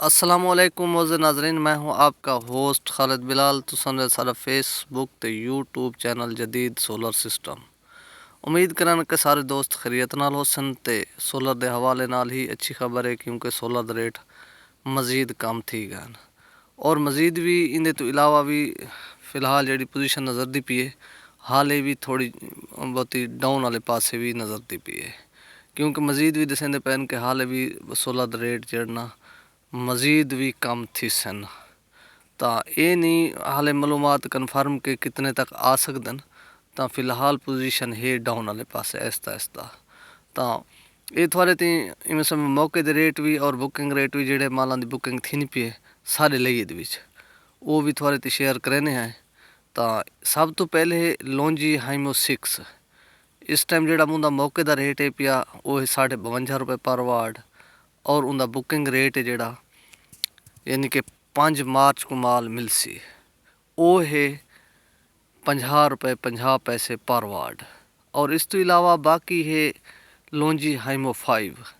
अस्सलामुअलैकुम मोज़े नाज़रीन, मैं हूं आपका होस्ट खालिद बिलाल। तो सुन रहे सारा फेसबुक ते यूट्यूब चैनल जदीद सोलर सिस्टम। उम्मीद करन कि सारे दोस्त खैरियत नाल होसन ते सोलर दे हवाले नाल ही अच्छी खबर है, क्योंकि सोलर दा रेट मज़ीद कम थी गए और मज़ीद भी इंदे तो इलावा भी फ़िलहाल जी पोजीशन नज़र दी पी है, हाले भी थोड़ी बहुती डाउन वाले पासे भी नज़र दी पी है, क्योंकि मज़ीद भी दसेंदे पैन के हाले भी सोलर दा रेट जड़ना मज़ीद भी कम थी सन। तो ये नहीं हाले मालूमात कन्फर्म के कितने तक आ सकदन। तो फिलहाल पोजीशन है डाउन वाले पास ऐसा ऐसा। तो ये थोड़े ती इमें समय मौके दे रेट भी और बुकिंग रेट भी जेडे मालां दी बुकिंग थी नहीं पी सारे लइए दे विच वो भी थोड़े ती शेयर करने हैं। तो सब तो पहले लॉन्जी हाइमो 6 इस टाइम जेड़ा उनका मौके का रेट है पिया वो है 52.5 रुपये पर वाट और उनका बुकिंग रेट है जेड़ा यानी कि 5 मार्च को माल मिल सी वो है 50 रुपये 50 पैसे पर वाट। और इस तो इलावा बाकी है लॉन्जी हाइमो 5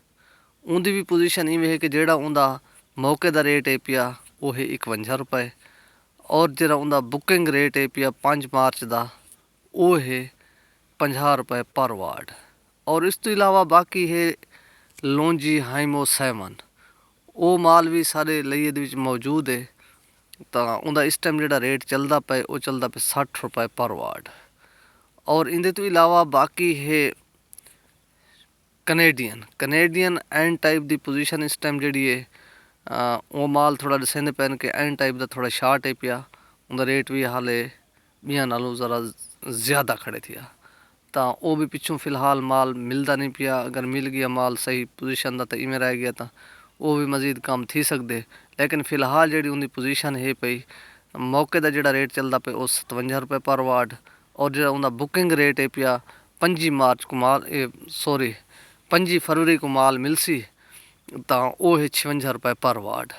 उनकी भी पोजीशन इवें है कि जेड़ा उनका मौके का रेट है पिया वो है 51 रुपये और जरा उनका बुकिंग रेट है पिया 5 मार्च का वो है 50 रुपये पर वाट। और इस तो इलावा बाकी है लॉन्जी हाइमो 7 वो माल भी सारे लइए दे विच मौजूद है। तो उनका इस टाइम जो रेट चलता पे वो चलता पे 60 रुपये पर वाट। और इनके तो इलावा बाकी है कनेडियन एंड टाइप की पोजीशन इस टाइम जी है वो माल थोड़ा दसेंदे पैन के एंड टाइप का थोड़ा शार्ट है पिया उनका रेट भी हाले बियां नालों ज़रा ज़्यादा खड़े थे। तो वो भी पिछों फिलहाल माल मिलता नहीं पिया। अगर मिल गया माल सही पोजीशन का तो इवें रह गया तो वो भी मज़ीद कम थी सकते। लेकिन फिलहाल जी उनकी पोजीशन है पई मौके का जोड़ा रेट चलता पे वो 57 रुपये पर वाट और जो उनका बुकिंग रेट है पिया 5 मार्च को माल 5 फरवरी को माल मिल सी तो वो है 56 रुपये पर वाट।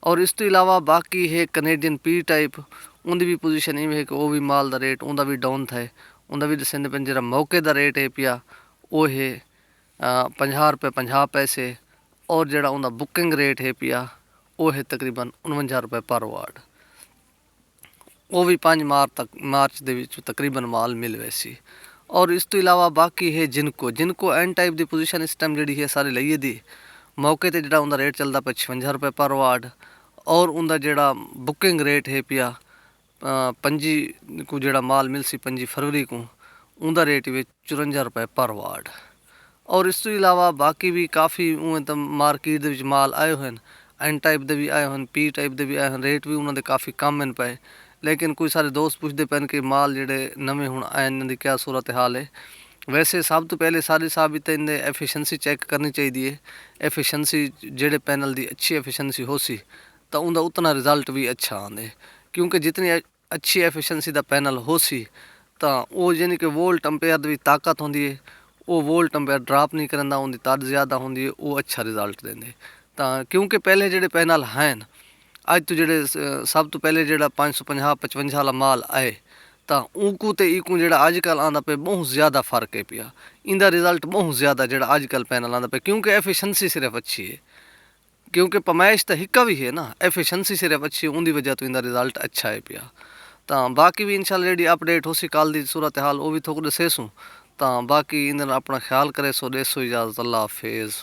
और इस तो इलावा बाकी है कनेडियन पी टाइप उनकी भी पोजीशन इवें है कि वो भी माल का रेट उनका भी डाउन था। उनका भी दसेंदे पे जो मौके का रेट है पिया वो है 50 रुपये 50 पैसे और जोड़ा उनका बुकिंग रेट है पिया वो है तकरीबन 49 रुपये पर वाट। वो भी 5 मार्च दे विच तकरीबन माल मिल वैसी। और इस तो इलावा बाकी है जिनको एंड टाइप की पोजीशन इस टाइम जी है सारे लइए दी मौके पर जो उनका रेट चलता पे 56 रुपये पर वाट और उनका जोड़ा बुकिंग रेट है पिया 5 को जो माल मिल सी 5 फरवरी को उनका रेट भी 54 रुपये पर वाट। और इस तो इलावा बाकी भी काफ़ी उमें तो मार्केट दे विच माल आए हुए हैं एन टाइप दे भी आए हैं पी टाइप दे भी आए हैं रेट भी उन्होंने काफ़ी कम हैं पे। लेकिन कोई सारे दोस्त पूछते पैन कि माल जेडे नवे हुण आए इन्हां दी क्या सूरत हाल है। वैसे सब तो पहले सारी साबित इन्हें एफिशिएंसी चेक करनी चाहिए है। एफिशिएंसी जेडे पैनल की अच्छी एफिशिएंसी हो सी तो उनका उतना रिजल्ट भी अच्छा आंदे, क्योंकि जितनी अच्छी एफिशिएंसी का पैनल हो सी तो वो यानी कि वोल्ट एम्पेयर की भी ताकत होंदी है वो वोल्ट एम्पेयर ड्रॉप नहीं करता उनकी ताकत ज़्यादा होंदी है वो अच्छा रिजल्ट देंगे। तो क्योंकि पहले जोड़े पैनल हैं अज तो जोड़े सब तो पहले जो 550 55 वाला माल आए तो ऊकू तो ईकू जो अजकल आंदा पे बहुत ज़्यादा फर्क है पिया। इंदा रिजल्ट बहुत ज़्यादा जो अजकल पैनल आंदा पे क्योंकि एफिशिएंसी सिर्फ अच्छी है, क्योंकि पमाइश तो हिक्का भी है ना, एफिशिएंसी सिर्फ अच्छी है उनकी वजह तो इंदा रिजल्ट अच्छा है पिया। तो बाकी भी इंशाल्लाह जी अपडेट हो सी कल की सूरत हाल वो भी थोड़ा दसेसूँ। तो बाकी इन अपना ख्याल करे सो देसो इजाज़त। अल्लाह हाफिज़।